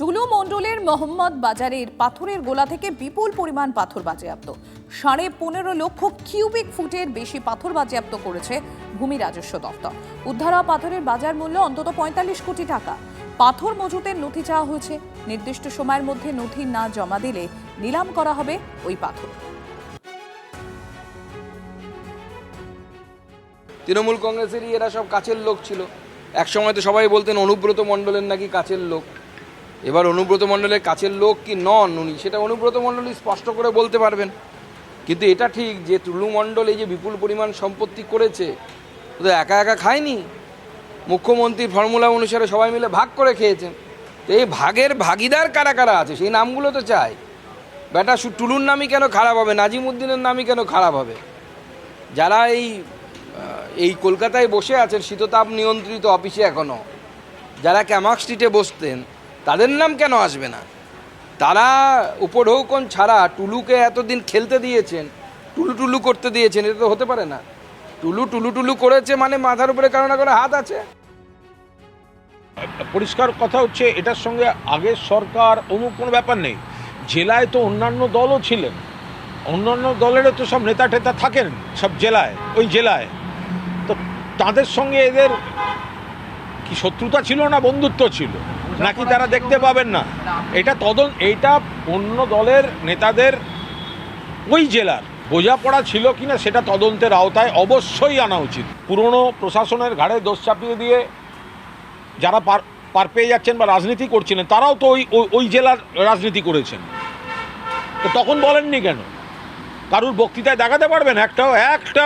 টুলু মণ্ডলের মোহাম্মদ বাজারের পাথরের গোলা থেকে বিপুল পরিমাণ পাথর বাজেয়াপ্ত। 15.5 লক্ষ কিউবিক ফুটের বেশি পাথর বাজেয়াপ্ত করেছে ভূমি রাজস্ব দফতর। উদ্ধার হওয়া পাথরের বাজার মূল্য অন্তত 45 কোটি টাকা। পাথর মজুতের নথি চাওয়া হয়েছে। নির্দিষ্ট সময়ের মধ্যে নথি না জমা দিলে নিলাম করা হবে ওই পাথর। তৃণমূল কংগ্রেসেরই এরা সব কাছের লোক ছিল। একসময় তো সবাই বলতেন অনুব্রত মণ্ডলের নাকি কাছের লোক। এবার অনুব্রত মণ্ডলের কাছের লোক কি নন উনি, সেটা অনুব্রত মণ্ডলই স্পষ্ট করে বলতে পারবেন। কিন্তু এটা ঠিক যে টুলু মণ্ডল এই যে বিপুল পরিমাণ সম্পত্তি করেছে, ও তো একা একা খায়নি, মুখ্যমন্ত্রীর ফর্মুলা অনুসারে সবাই মিলে ভাগ করে খেয়েছেন। তো এই ভাগের ভাগিদার কারা কারা আছে সেই নামগুলো তো চাই। বেটা টুলুর নামই কেন খারাপ হবে, নাজিমুদ্দিনের নামই কেন খারাপ হবে? যারা এই কলকাতায় বসে আছেন শীততাপ নিয়ন্ত্রিত অফিসে, এখনও যারা ক্যামাক স্ট্রিটে বসতেন, তাদের নাম কেন আসবে না? তারা উপঢৌকন ছাড়া টুলুকে এতদিন খেলতে দিয়েছেন, টুলু টুলু করতে দিয়েছেন, এটা তো হতে পারে না। টুলু টুলু টুলু করেছে মানে মাথার উপরে কারো না কারো হাত আছে। পরিষ্কার কথা হচ্ছে, এটার সঙ্গে আগের সরকার অমুক কোনো ব্যাপার নেই। জেলায় তো অন্যান্য দলও ছিলেন, অন্যান্য দলেরও তো সব নেতা টেতা থাকেন সব জেলায়, ওই জেলায়। তো তাদের সঙ্গে এদের কি শত্রুতা ছিল না বন্ধুত্ব ছিল, নাকি তারা দেখতে পাবেন না? এইটা অন্য দলের নেতাদের ওই জেলার বোঝাপড়া ছিল কিনা সেটা তদন্তের আওতায় অবশ্যই আনা উচিত। পুরনো প্রশাসনের ঘাড়ে দোষ চাপিয়ে দিয়ে যারা পার পেয়ে যাচ্ছেন বা রাজনীতি করছিলেন, তারাও তো ওই জেলার রাজনীতি করেছেন। তো তখন বলেননি কেন? কারুর বক্তৃতায় দেখাতে পারবেন একটা